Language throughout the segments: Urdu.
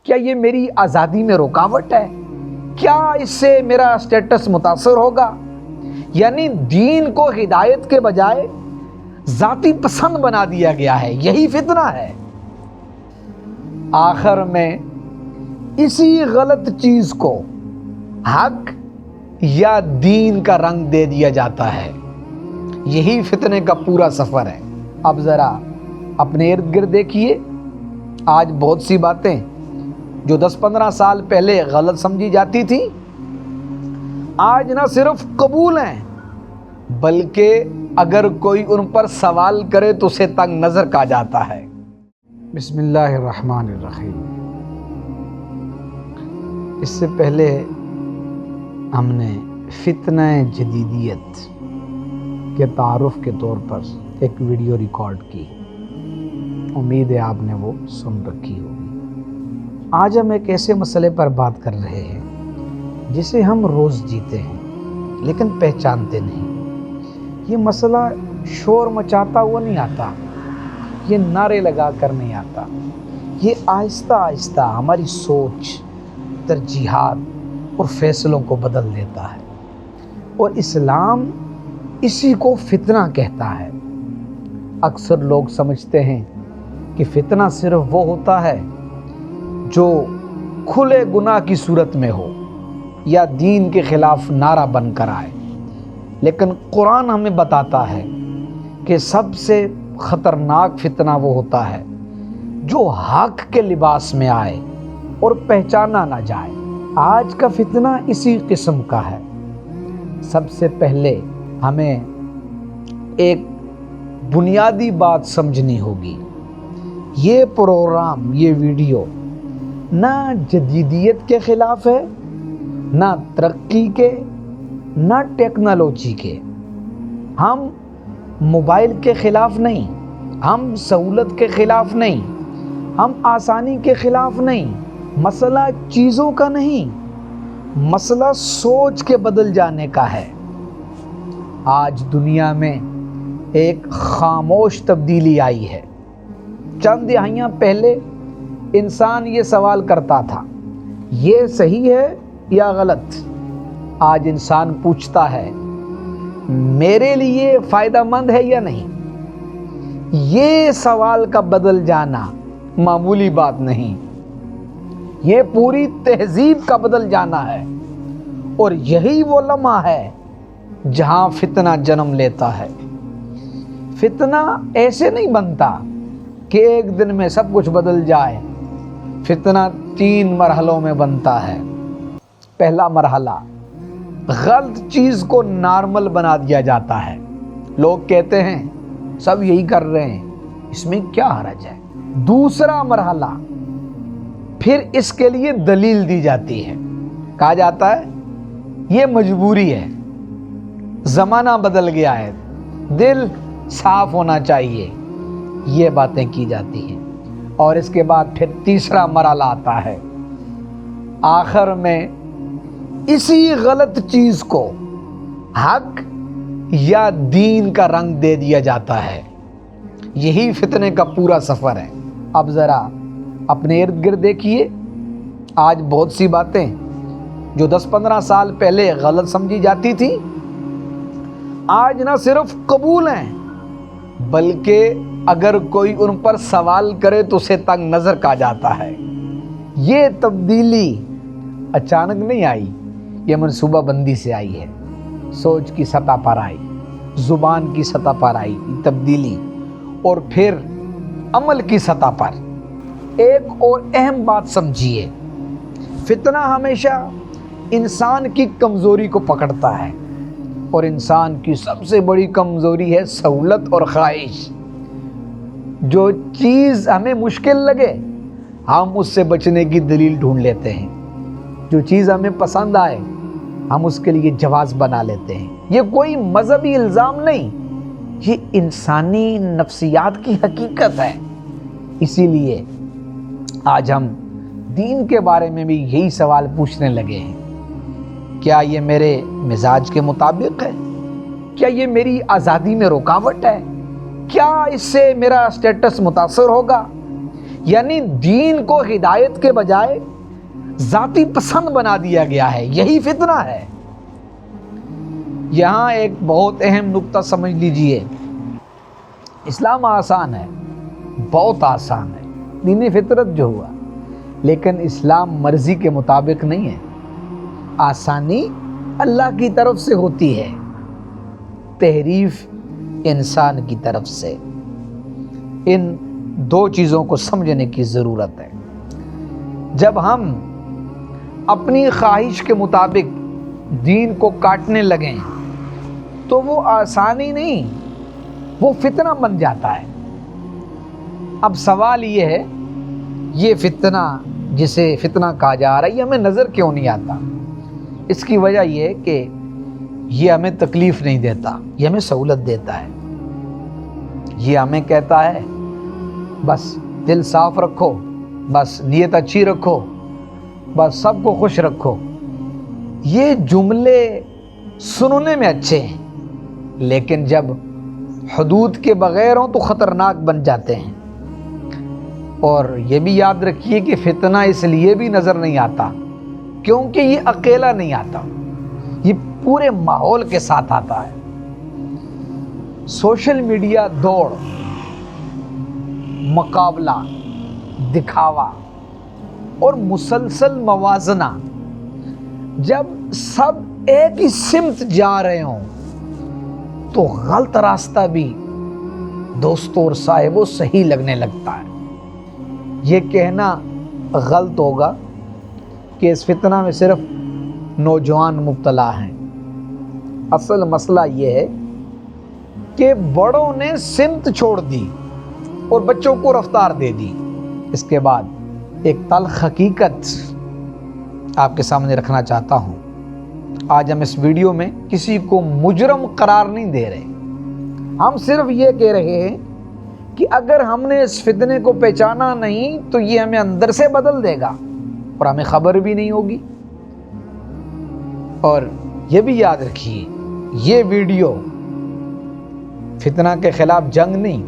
کیا یہ میری آزادی میں رکاوٹ ہے؟ کیا اس سے میرا اسٹیٹس متاثر ہوگا؟ یعنی دین کو ہدایت کے بجائے ذاتی پسند بنا دیا گیا ہے، یہی فتنہ ہے۔ آخر میں اسی غلط چیز کو حق یا دین کا رنگ دے دیا جاتا ہے، یہی فتنے کا پورا سفر ہے۔ اب ذرا اپنے ارد گرد دیکھیے، آج بہت سی باتیں جو 10-15 سال پہلے غلط سمجھی جاتی تھی آج نہ صرف قبول ہیں بلکہ اگر کوئی ان پر سوال کرے تو اسے تنگ نظر کہا جاتا ہے۔ بسم اللہ الرحمن الرحیم۔ اس سے پہلے ہم نے فتنہ جدیدیت کے تعارف کے طور پر ایک ویڈیو ریکارڈ کی، امید ہے آپ نے وہ سن رکھی ہوگی۔ آج ہم ایک ایسے مسئلے پر بات کر رہے ہیں جسے ہم روز جیتے ہیں لیکن پہچانتے نہیں۔ یہ مسئلہ شور مچاتا ہوا نہیں آتا، یہ نعرے لگا کر نہیں آتا، یہ آہستہ آہستہ ہماری سوچ، ترجیحات اور فیصلوں کو بدل دیتا ہے، اور اسلام اسی کو فتنہ کہتا ہے۔ اکثر لوگ سمجھتے ہیں کہ فتنہ صرف وہ ہوتا ہے جو کھلے گناہ کی صورت میں ہو یا دین کے خلاف نعرہ بن کر آئے، لیکن قرآن ہمیں بتاتا ہے کہ سب سے خطرناک فتنہ وہ ہوتا ہے جو حق کے لباس میں آئے اور پہچانا نہ جائے۔ آج کا فتنہ اسی قسم کا ہے۔ سب سے پہلے ہمیں ایک بنیادی بات سمجھنی ہوگی، یہ پروگرام، یہ ویڈیو نہ جدیدیت کے خلاف ہے، نہ ترقی کے، نہ ٹیکنالوجی کے۔ ہم موبائل کے خلاف نہیں، ہم سہولت کے خلاف نہیں، ہم آسانی کے خلاف نہیں۔ مسئلہ چیزوں کا نہیں، مسئلہ سوچ کے بدل جانے کا ہے۔ آج دنیا میں ایک خاموش تبدیلی آئی ہے۔ چند دہائیاں پہلے انسان یہ سوال کرتا تھا، یہ صحیح ہے یا غلط؟ آج انسان پوچھتا ہے، میرے لیے فائدہ مند ہے یا نہیں؟ یہ سوال کا بدل جانا معمولی بات نہیں، یہ پوری تہذیب کا بدل جانا ہے، اور یہی وہ لمحہ ہے جہاں فتنہ جنم لیتا ہے۔ فتنہ ایسے نہیں بنتا کہ ایک دن میں سب کچھ بدل جائے۔ فتنہ 3 مرحلوں میں بنتا ہے۔ پہلا مرحلہ، غلط چیز کو نارمل بنا دیا جاتا ہے۔ لوگ کہتے ہیں سب یہی کر رہے ہیں، اس میں کیا حرج ہے۔ دوسرا مرحلہ، پھر اس کے لیے دلیل دی جاتی ہے، کہا جاتا ہے یہ مجبوری ہے، زمانہ بدل گیا ہے، دل صاف ہونا چاہیے، یہ باتیں کی جاتی ہیں۔ اور اس کے بعد پھر تیسرا مرحلہ آتا ہے۔ آخر میں اسی غلط چیز کو حق یا دین کا رنگ دے دیا جاتا ہے، یہی فتنے کا پورا سفر ہے۔ اب ذرا اپنے ارد گرد دیکھیے، آج بہت سی باتیں جو 10-15 سال پہلے غلط سمجھی جاتی تھی آج نہ صرف قبول ہیں بلکہ اگر کوئی ان پر سوال کرے تو اسے تنگ نظر کہا جاتا ہے۔ یہ تبدیلی اچانک نہیں آئی، یہ منصوبہ بندی سے آئی ہے، سوچ کی سطح پر آئی، زبان کی سطح پر آئی تبدیلی، اور پھر عمل کی سطح پر۔ ایک اور اہم بات سمجھیے، فتنہ ہمیشہ انسان کی کمزوری کو پکڑتا ہے، اور انسان کی سب سے بڑی کمزوری ہے سہولت اور خواہش۔ جو چیز ہمیں مشکل لگے ہم اس سے بچنے کی دلیل ڈھونڈ لیتے ہیں، جو چیز ہمیں پسند آئے ہم اس کے لیے جواز بنا لیتے ہیں۔ یہ کوئی مذہبی الزام نہیں، یہ انسانی نفسیات کی حقیقت ہے۔ اسی لیے آج ہم دین کے بارے میں بھی یہی سوال پوچھنے لگے ہیں، کیا یہ میرے مزاج کے مطابق ہے؟ کیا یہ میری آزادی میں رکاوٹ ہے؟ کیا اس سے میرا اسٹیٹس متاثر ہوگا؟ یعنی دین کو ہدایت کے بجائے ذاتی پسند بنا دیا گیا ہے، یہی فتنہ ہے۔ یہاں ایک بہت اہم نقطہ سمجھ لیجئے، اسلام آسان ہے، بہت آسان ہے، دین فطرت جو ہوا، لیکن اسلام مرضی کے مطابق نہیں ہے۔ آسانی اللہ کی طرف سے ہوتی ہے، تحریف انسان کی طرف سے۔ ان دو چیزوں کو سمجھنے کی ضرورت ہے۔ جب ہم اپنی خواہش کے مطابق دین کو کاٹنے لگیں تو وہ آسانی نہیں، وہ فتنہ بن جاتا ہے۔ اب سوال یہ ہے، یہ فتنہ جسے فتنہ کہا جا رہا ہے یہ ہمیں نظر کیوں نہیں آتا؟ اس کی وجہ یہ ہے کہ یہ ہمیں تکلیف نہیں دیتا، یہ ہمیں سہولت دیتا ہے۔ یہ ہمیں کہتا ہے بس دل صاف رکھو، بس نیت اچھی رکھو، بس سب کو خوش رکھو۔ یہ جملے سننے میں اچھے ہیں، لیکن جب حدود کے بغیر ہوں تو خطرناک بن جاتے ہیں۔ اور یہ بھی یاد رکھیے کہ فتنہ اس لیے بھی نظر نہیں آتا کیونکہ یہ اکیلا نہیں آتا، یہ پورے ماحول کے ساتھ آتا ہے۔ سوشل میڈیا دوڑ، مقابلہ، دکھاوا اور مسلسل موازنہ، جب سب ایک ہی سمت جا رہے ہوں تو غلط راستہ بھی دوستوں اور صاحبوں صحیح لگنے لگتا ہے۔ یہ کہنا غلط ہوگا کہ اس فتنہ میں صرف نوجوان مبتلا ہیں۔ اصل مسئلہ یہ ہے کہ بڑوں نے سمت چھوڑ دی اور بچوں کو رفتار دے دی۔ اس کے بعد ایک تلخ حقیقت آپ کے سامنے رکھنا چاہتا ہوں۔ آج ہم اس ویڈیو میں کسی کو مجرم قرار نہیں دے رہے، ہم صرف یہ کہہ رہے ہیں کہ اگر ہم نے اس فتنے کو پہچانا نہیں تو یہ ہمیں اندر سے بدل دے گا اور ہمیں خبر بھی نہیں ہوگی۔ اور یہ بھی یاد رکھیے، یہ ویڈیو فتنہ کے خلاف جنگ نہیں،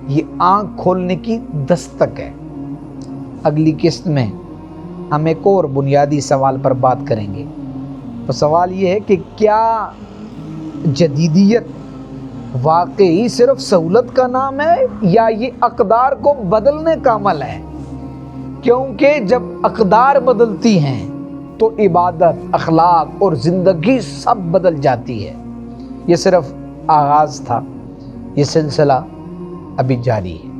یہ آنکھ کھولنے کی دستک ہے۔ اگلی قسط میں ہم ایک اور بنیادی سوال پر بات کریں گے۔ تو سوال یہ ہے کہ کیا جدیدیت واقعی صرف سہولت کا نام ہے یا یہ اقدار کو بدلنے کا عمل ہے؟ کیونکہ جب اقدار بدلتی ہیں تو عبادت، اخلاق اور زندگی سب بدل جاتی ہے۔ یہ صرف آغاز تھا، یہ سلسلہ ابھی جاری ہے۔